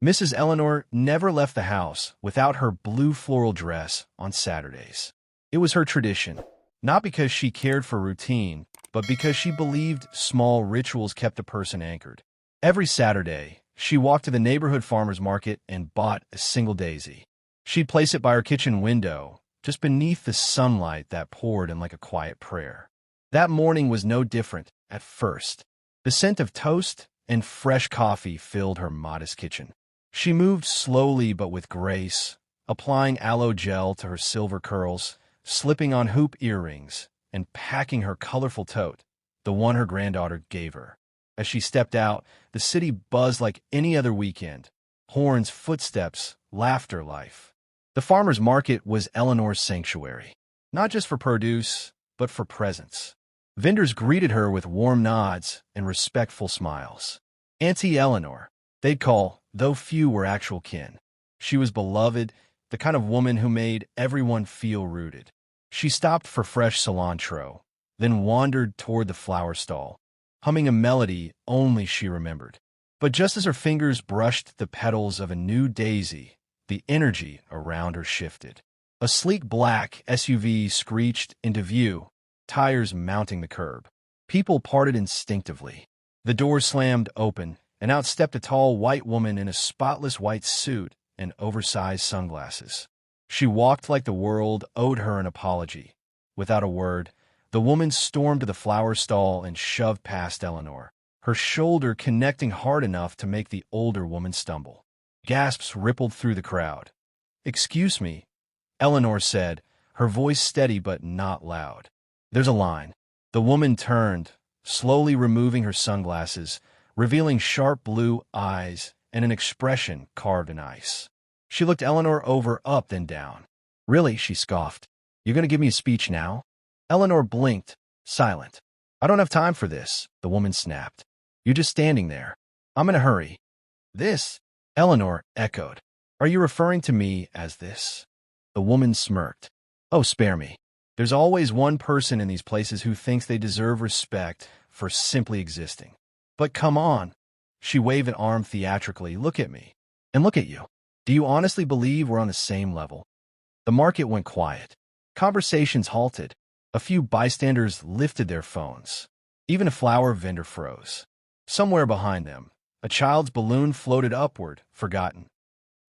Mrs. Eleanor never left the house without her blue floral dress on Saturdays. It was her tradition, not because she cared for routine, but because she believed small rituals kept a person anchored. Every Saturday, she walked to the neighborhood farmer's market and bought a single daisy. She'd place it by her kitchen window, just beneath the sunlight that poured in like a quiet prayer. That morning was no different at first. The scent of toast and fresh coffee filled her modest kitchen. She moved slowly but with grace, applying aloe gel to her silver curls, slipping on hoop earrings, and packing her colorful tote, the one her granddaughter gave her. As she stepped out, the city buzzed like any other weekend. Horns, footsteps, laughter, life. The farmer's market was Eleanor's sanctuary, not just for produce, but for presence. Vendors greeted her with warm nods and respectful smiles. Auntie Eleanor, they'd call, though few were actual kin. She was beloved, the kind of woman who made everyone feel rooted. She stopped for fresh cilantro, then wandered toward the flower stall, humming a melody only she remembered. But just as her fingers brushed the petals of a new daisy, the energy around her shifted. A sleek black SUV screeched into view, tires mounting the curb. People parted instinctively. The door slammed open, and out stepped a tall white woman in a spotless white suit and oversized sunglasses. She walked like the world owed her an apology. Without a word, the woman stormed to the flower stall and shoved past Eleanor, her shoulder connecting hard enough to make the older woman stumble. Gasps rippled through the crowd. "Excuse me," Eleanor said, her voice steady but not loud. "There's a line." The woman turned, slowly removing her sunglasses, revealing sharp blue eyes and an expression carved in ice. She looked Eleanor over, up, then down. "Really?" she scoffed. "You're going to give me a speech now?" Eleanor blinked, silent. "I don't have time for this," the woman snapped. "You're just standing there. I'm in a hurry." "This?" Eleanor echoed. "Are you referring to me as this?" The woman smirked. "Oh, spare me. There's always one person in these places who thinks they deserve respect for simply existing. But come on." She waved an arm theatrically. "Look at me. And look at you. Do you honestly believe we're on the same level?" The market went quiet. Conversations halted. A few bystanders lifted their phones. Even a flower vendor froze. Somewhere behind them, a child's balloon floated upward, forgotten.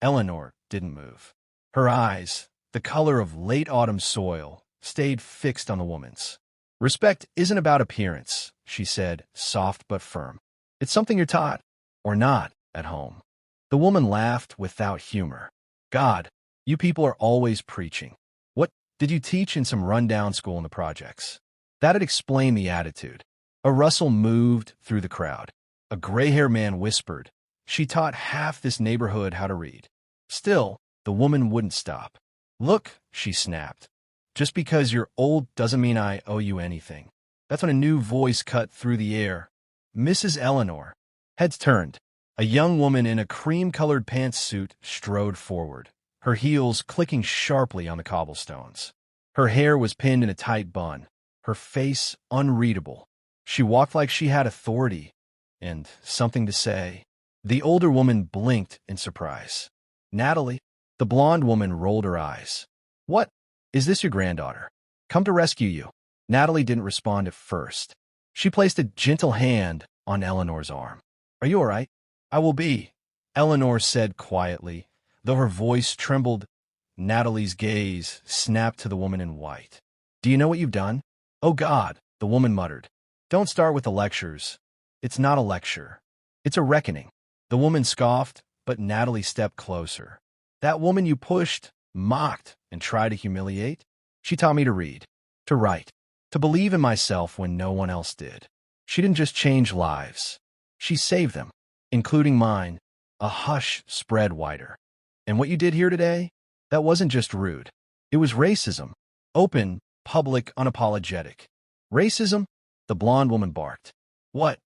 Eleanor didn't move. Her eyes, the color of late autumn soil, stayed fixed on the woman's. "Respect isn't about appearance," she said, soft but firm. "It's something you're taught, or not, at home." The woman laughed without humor. "God, you people are always preaching. What did you teach in some rundown school in the projects?" That'd explain the attitude. A rustle moved through the crowd. A gray-haired man whispered, "She taught half this neighborhood how to read." Still, the woman wouldn't stop. "Look," she snapped. "Just because you're old doesn't mean I owe you anything." That's when a new voice cut through the air. "Mrs. Eleanor." Heads turned. A young woman in a cream-colored pantsuit strode forward, her heels clicking sharply on the cobblestones. Her hair was pinned in a tight bun, her face unreadable. She walked like she had authority and something to say. The older woman blinked in surprise. "Natalie." The blonde woman rolled her eyes. "What? Is this your granddaughter? Come to rescue you?" Natalie didn't respond at first. She placed a gentle hand on Eleanor's arm. "Are you all right?" "I will be," Eleanor said quietly, though her voice trembled. Natalie's gaze snapped to the woman in white. "Do you know what you've done?" "Oh, God," the woman muttered. "Don't start with the lectures. It's not a lecture. It's a reckoning." The woman scoffed, but Natalie stepped closer. "That woman you pushed, mocked, and tried to humiliate? She taught me to read, to write, to believe in myself when no one else did. She didn't just change lives. She saved them, including mine." A hush spread wider. "And what you did here today? That wasn't just rude. It was racism. Open, public, unapologetic." "Racism?" the blonde woman barked. "What?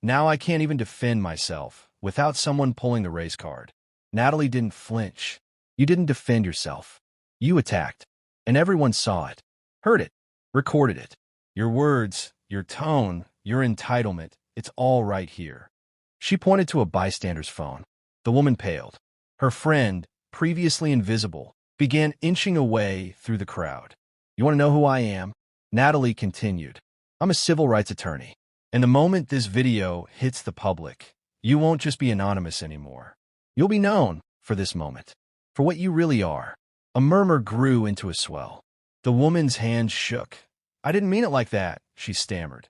Now I can't even defend myself without someone pulling the race card." Natalie didn't flinch. "You didn't defend yourself. You attacked. And everyone saw it, heard it, recorded it. Your words, your tone, your entitlement, it's all right here." She pointed to a bystander's phone. The woman paled. Her friend, previously invisible, began inching away through the crowd. You want to know who I am? Natalie continued. I'm a civil rights attorney. And the moment this video hits the public, you won't just be anonymous anymore. You'll be known for this moment, for what you really are. A murmur grew into a swell. The woman's hand shook. I didn't mean it like that, she stammered.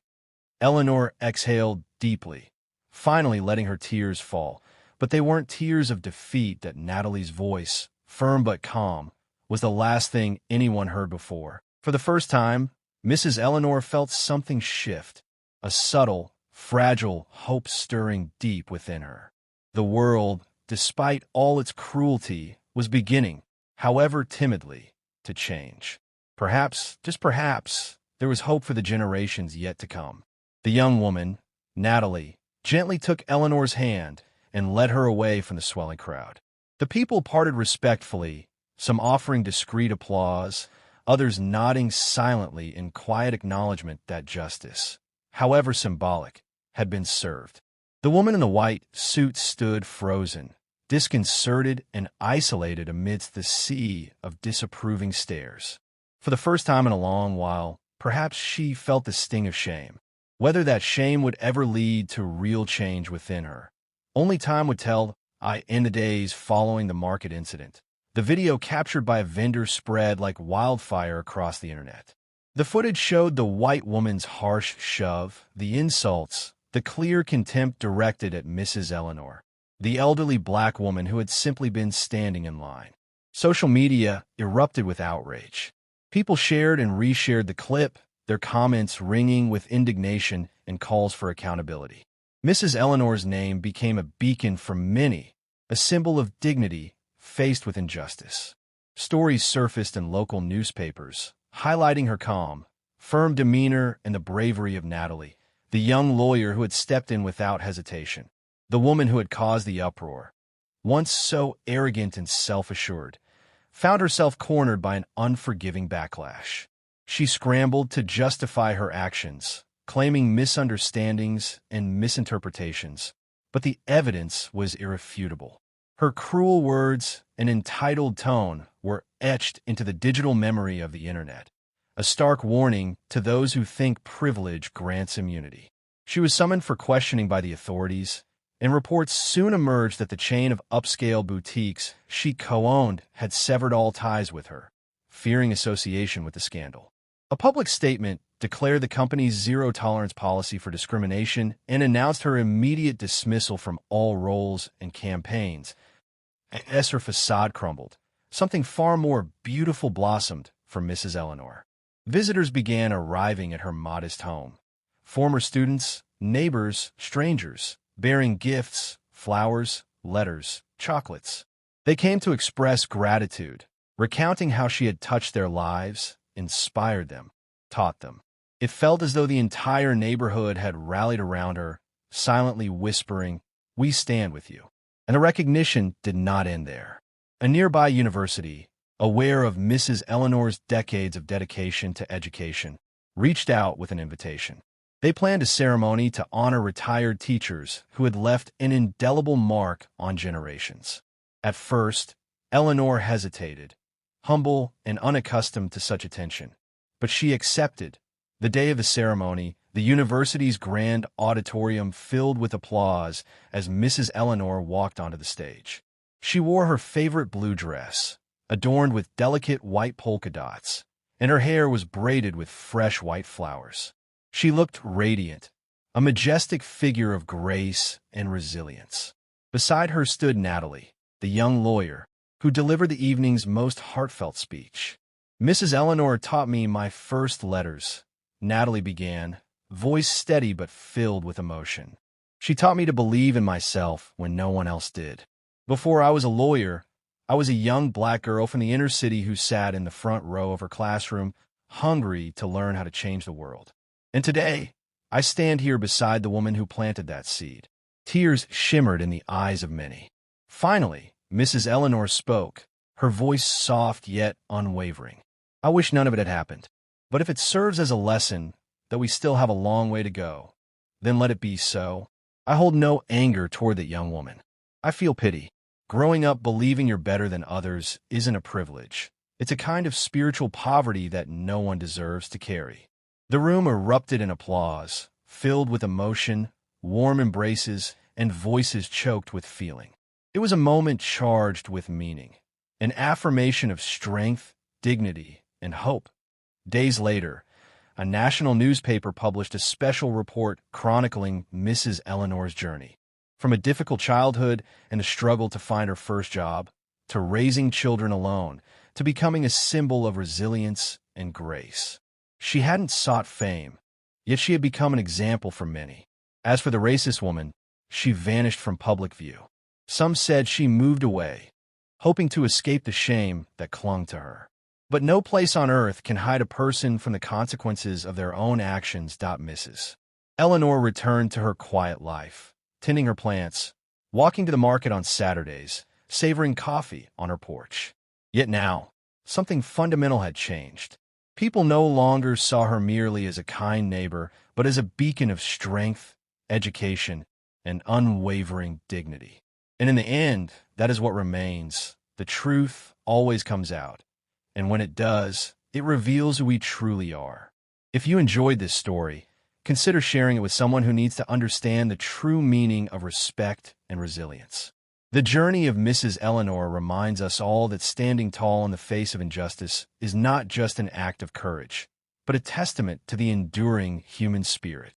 Eleanor exhaled deeply, finally letting her tears fall. But they weren't tears of defeat. That Natalie's voice, firm but calm, was the last thing anyone heard before. For the first time, Mrs. Eleanor felt something shift, a subtle, fragile hope stirring deep within her. The world, despite all its cruelty, was beginning, however timidly, to change. Perhaps, just perhaps, there was hope for the generations yet to come. The young woman, Natalie, gently took Eleanor's hand and led her away from the swelling crowd. The people parted respectfully, some offering discreet applause, others nodding silently in quiet acknowledgement that justice, however symbolic, had been served. The woman in the white suit stood frozen, disconcerted and isolated amidst the sea of disapproving stares. For the first time in a long while, perhaps she felt the sting of shame. Whether that shame would ever lead to real change within her, only time would tell. In the days following the market incident, the video captured by a vendor spread like wildfire across the internet. The footage showed the white woman's harsh shove, the insults, the clear contempt directed at Mrs. Eleanor, the elderly black woman who had simply been standing in line. Social media erupted with outrage. People shared and reshared the clip, their comments ringing with indignation and calls for accountability. Mrs. Eleanor's name became a beacon for many, a symbol of dignity faced with injustice. Stories surfaced in local newspapers, highlighting her calm, firm demeanor and the bravery of Natalie, the young lawyer who had stepped in without hesitation, the woman who had caused the uproar. Once so arrogant and self-assured, found herself cornered by an unforgiving backlash. She scrambled to justify her actions, claiming misunderstandings and misinterpretations, but the evidence was irrefutable. Her cruel words and entitled tone were etched into the digital memory of the internet, a stark warning to those who think privilege grants immunity. She was summoned for questioning by the authorities, and reports soon emerged that the chain of upscale boutiques she co-owned had severed all ties with her, fearing association with the scandal. A public statement declared the company's zero-tolerance policy for discrimination and announced her immediate dismissal from all roles and campaigns. As her facade crumbled, something far more beautiful blossomed for Mrs. Eleanor. Visitors began arriving at her modest home. Former students, neighbors, strangers, bearing gifts, flowers, letters, chocolates. They came to express gratitude, recounting how she had touched their lives, inspired them, taught them. It felt as though the entire neighborhood had rallied around her, silently whispering, "We stand with you." And the recognition did not end there. A nearby university, aware of Mrs. Eleanor's decades of dedication to education, reached out with an invitation. They planned a ceremony to honor retired teachers who had left an indelible mark on generations. At first, Eleanor hesitated, humble and unaccustomed to such attention, but she accepted. The day of the ceremony, the university's grand auditorium filled with applause as Mrs. Eleanor walked onto the stage. She wore her favorite blue dress, adorned with delicate white polka dots, and her hair was braided with fresh white flowers. She looked radiant, a majestic figure of grace and resilience. Beside her stood Natalie, the young lawyer, who delivered the evening's most heartfelt speech. "Mrs. Eleanor taught me my first letters," Natalie began, voice steady but filled with emotion. "She taught me to believe in myself when no one else did. Before I was a lawyer, I was a young black girl from the inner city who sat in the front row of her classroom, hungry to learn how to change the world. And today, I stand here beside the woman who planted that seed." Tears shimmered in the eyes of many. Finally, Mrs. Eleanor spoke, her voice soft yet unwavering. "I wish none of it had happened. But if it serves as a lesson that we still have a long way to go, then let it be so. I hold no anger toward that young woman. I feel pity. Growing up believing you're better than others isn't a privilege. It's a kind of spiritual poverty that no one deserves to carry. The room erupted in applause, filled with emotion, warm embraces, and voices choked with feeling. It was a moment charged with meaning, an affirmation of strength, dignity, and hope. Days later, a national newspaper published a special report chronicling Mrs. Eleanor's journey. From a difficult childhood and a struggle to find her first job, to raising children alone, to becoming a symbol of resilience and grace. She hadn't sought fame, yet she had become an example for many. As for the racist woman, she vanished from public view. Some said she moved away, hoping to escape the shame that clung to her. But no place on earth can hide a person from the consequences of their own actions. Mrs. Eleanor returned to her quiet life, tending her plants, walking to the market on Saturdays, savoring coffee on her porch. Yet now, something fundamental had changed. People no longer saw her merely as a kind neighbor, but as a beacon of strength, education, and unwavering dignity. And in the end, that is what remains. The truth always comes out. And when it does, it reveals who we truly are. If you enjoyed this story, consider sharing it with someone who needs to understand the true meaning of respect and resilience. The journey of Mrs. Eleanor reminds us all that standing tall in the face of injustice is not just an act of courage, but a testament to the enduring human spirit.